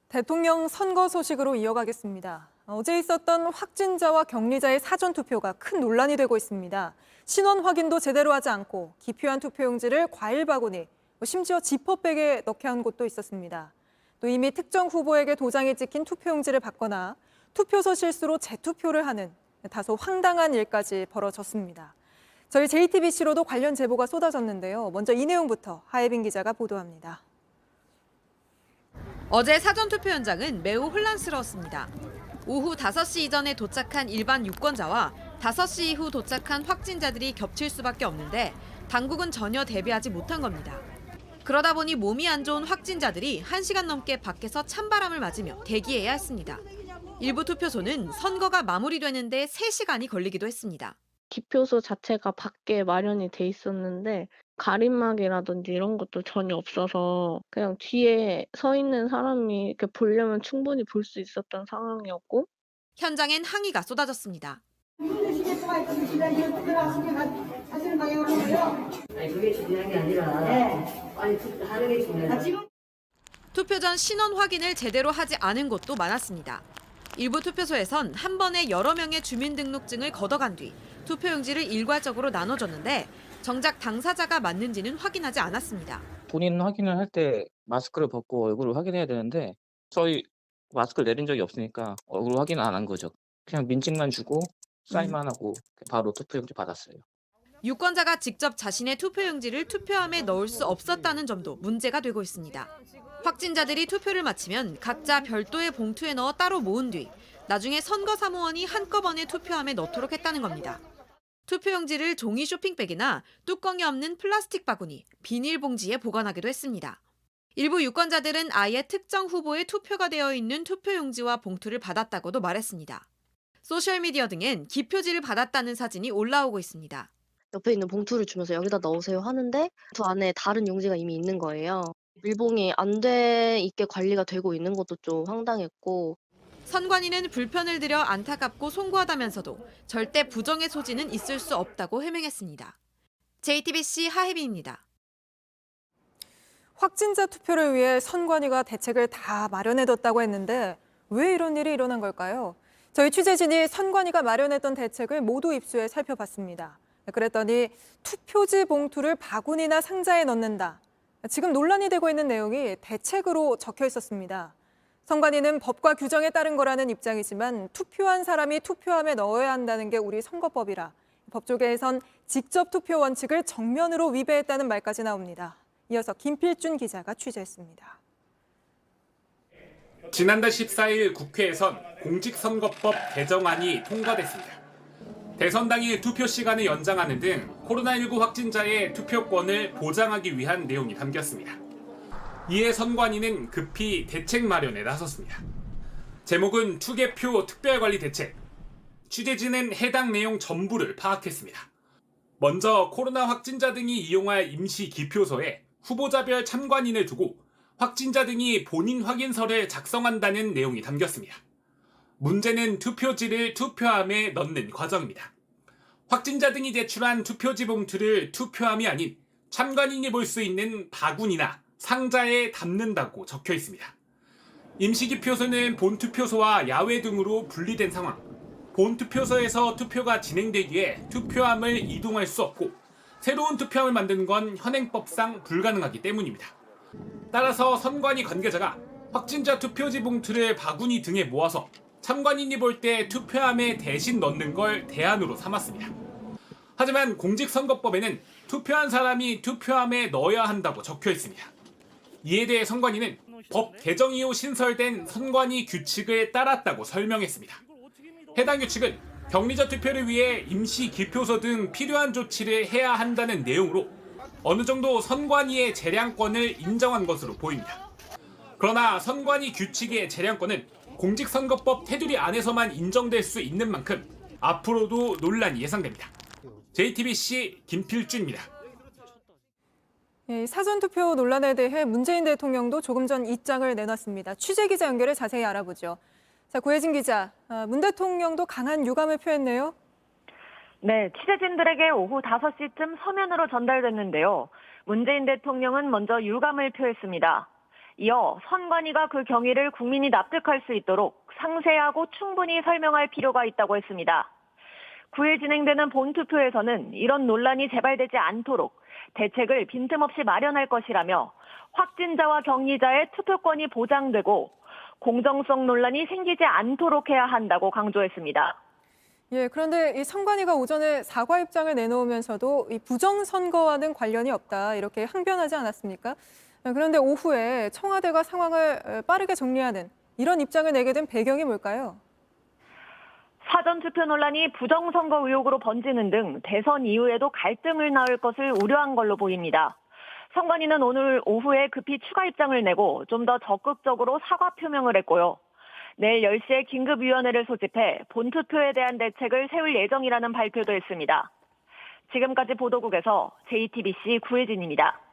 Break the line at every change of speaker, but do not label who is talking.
대통령 선거 소식으로 이어가겠습니다. 어제 있었던 확진자와 격리자의 사전투표가 큰 논란이 되고 있습니다. 신원 확인도 제대로 하지 않고 기표한 투표용지를 과일 바구니, 심지어 지퍼백에 넣게 한 곳도 있었습니다. 또 이미 특정 후보에게 도장이 찍힌 투표용지를 받거나 투표소 실수로 재투표를 하는 다소 황당한 일까지 벌어졌습니다. 저희 JTBC로도 관련 제보가 쏟아졌는데요. 먼저 이 내용부터 하예빈 기자가 보도합니다.
어제 사전투표 현장은 매우 혼란스러웠습니다. 오후 5시 이전에 도착한 일반 유권자와 5시 이후 도착한 확진자들이 겹칠 수밖에 없는데 당국은 전혀 대비하지 못한 겁니다. 그러다 보니 몸이 안 좋은 확진자들이 1시간 넘게 밖에서 찬바람을 맞으며 대기해야 했습니다. 일부 투표소는 선거가 마무리되는데 3시간이 걸리기도 했습니다.
기표소 자체가 밖에 마련이 돼 있었는데 가림막이라든지 이런 것도 전혀 없어서 그냥 뒤에 서 있는 사람이 이렇게 보려면 충분히 볼 수 있었던 상황이었고,
현장엔 항의가 쏟아졌습니다.
아니 그게 중요한 게 아니라 아니 다른 게 중요해요.
투표 전 신원 확인을 제대로 하지 않은 곳도 많았습니다. 일부 투표소에선 한 번에 여러 명의 주민등록증을 걷어간 뒤 투표용지를 일괄적으로 나눠줬는데 정작 당사자가 맞는지는 확인하지 않았습니다.
본인 확인을 할 때 마스크를 벗고 얼굴을 확인해야 되는데 저희 마스크를 내린 적이 없으니까 얼굴 확인 안 한 거죠. 그냥 민증만 주고 사인만 하고 바로 투표용지 받았어요.
유권자가 직접 자신의 투표용지를 투표함에 넣을 수 없었다는 점도 문제가 되고 있습니다. 확진자들이 투표를 마치면 각자 별도의 봉투에 넣어 따로 모은 뒤 나중에 선거사무원이 한꺼번에 투표함에 넣도록 했다는 겁니다. 투표용지를 종이 쇼핑백이나 뚜껑이 없는 플라스틱 바구니, 비닐봉지에 보관하기도 했습니다. 일부 유권자들은 아예 특정 후보의 투표가 되어 있는 투표용지와 봉투를 받았다고도 말했습니다. 소셜미디어 등엔 기표지를 받았다는 사진이 올라오고 있습니다.
옆에 있는 봉투를 주면서 여기다 넣으세요 하는데 그 안에 다른 용지가 이미 있는 거예요. 밀봉이 안 돼 있게 관리가 되고 있는 것도 좀 황당했고,
선관위는 불편을 들여 안타깝고 송구하다면서도 절대 부정의 소지는 있을 수 없다고 해명했습니다. JTBC 하혜빈입니다.
확진자 투표를 위해 선관위가 대책을 다 마련해뒀다고 했는데 왜 이런 일이 일어난 걸까요? 저희 취재진이 선관위가 마련했던 대책을 모두 입수해 살펴봤습니다. 그랬더니 투표지 봉투를 바구니나 상자에 넣는다. 지금 논란이 되고 있는 내용이 대책으로 적혀 있었습니다. 선관위는 법과 규정에 따른 거라는 입장이지만 투표한 사람이 투표함에 넣어야 한다는 게 우리 선거법이라 법조계에선 직접 투표 원칙을 정면으로 위배했다는 말까지 나옵니다. 이어서 김필준 기자가 취재했습니다.
지난달 14일 국회에선 공직선거법 개정안이 통과됐습니다. 대선 당일 투표 시간을 연장하는 등 코로나19 확진자의 투표권을 보장하기 위한 내용이 담겼습니다. 이에 선관위는 급히 대책 마련에 나섰습니다. 제목은 투개표 특별관리 대책. 취재진은 해당 내용 전부를 파악했습니다. 먼저 코로나 확진자 등이 이용할 임시 기표소에 후보자별 참관인을 두고 확진자 등이 본인 확인서를 작성한다는 내용이 담겼습니다. 문제는 투표지를 투표함에 넣는 과정입니다. 확진자 등이 제출한 투표지 봉투를 투표함이 아닌 참관인이 볼 수 있는 바구니나 상자에 담는다고 적혀 있습니다. 임시기표소는 본투표소와 야외 등으로 분리된 상황, 본투표소에서 투표가 진행되기에 투표함을 이동할 수 없고 새로운 투표함을 만드는 건 현행법상 불가능하기 때문입니다. 따라서 선관위 관계자가 확진자 투표지 봉투를 바구니 등에 모아서 참관인이 볼 때 투표함에 대신 넣는 걸 대안으로 삼았습니다. 하지만 공직선거법에는 투표한 사람이 투표함에 넣어야 한다고 적혀 있습니다. 이에 대해 선관위는 법 개정 이후 신설된 선관위 규칙을 따랐다고 설명했습니다. 해당 규칙은 격리자 투표를 위해 임시 기표소 등 필요한 조치를 해야 한다는 내용으로 어느 정도 선관위의 재량권을 인정한 것으로 보입니다. 그러나 선관위 규칙의 재량권은 공직선거법 테두리 안에서만 인정될 수 있는 만큼 앞으로도 논란이 예상됩니다. JTBC 김필준입니다.
사전투표 논란에 대해 문재인 대통령도 조금 전 입장을 내놨습니다. 취재기자 연결해 자세히 알아보죠. 자, 고혜진 기자, 문 대통령도 강한 유감을 표했네요.
네, 취재진들에게 오후 5시쯤 서면으로 전달됐는데요. 문재인 대통령은 먼저 유감을 표했습니다. 이어 선관위가 그 경위를 국민이 납득할 수 있도록 상세하고 충분히 설명할 필요가 있다고 했습니다. 9일 진행되는 본투표에서는 이런 논란이 재발되지 않도록 대책을 빈틈없이 마련할 것이라며 확진자와 격리자의 투표권이 보장되고 공정성 논란이 생기지 않도록 해야 한다고 강조했습니다.
예, 그런데 이 선관위가 오전에 사과 입장을 내놓으면서도 이 부정선거와는 관련이 없다 이렇게 항변하지 않았습니까? 그런데 오후에 청와대가 상황을 빠르게 정리하는 이런 입장을 내게 된 배경이 뭘까요?
사전투표 논란이 부정선거 의혹으로 번지는 등 대선 이후에도 갈등을 낳을 것을 우려한 걸로 보입니다. 선관위는 오늘 오후에 급히 추가 입장을 내고 좀 더 적극적으로 사과 표명을 했고요. 내일 10시에 긴급위원회를 소집해 본투표에 대한 대책을 세울 예정이라는 발표도 했습니다. 지금까지 보도국에서 JTBC 구혜진입니다.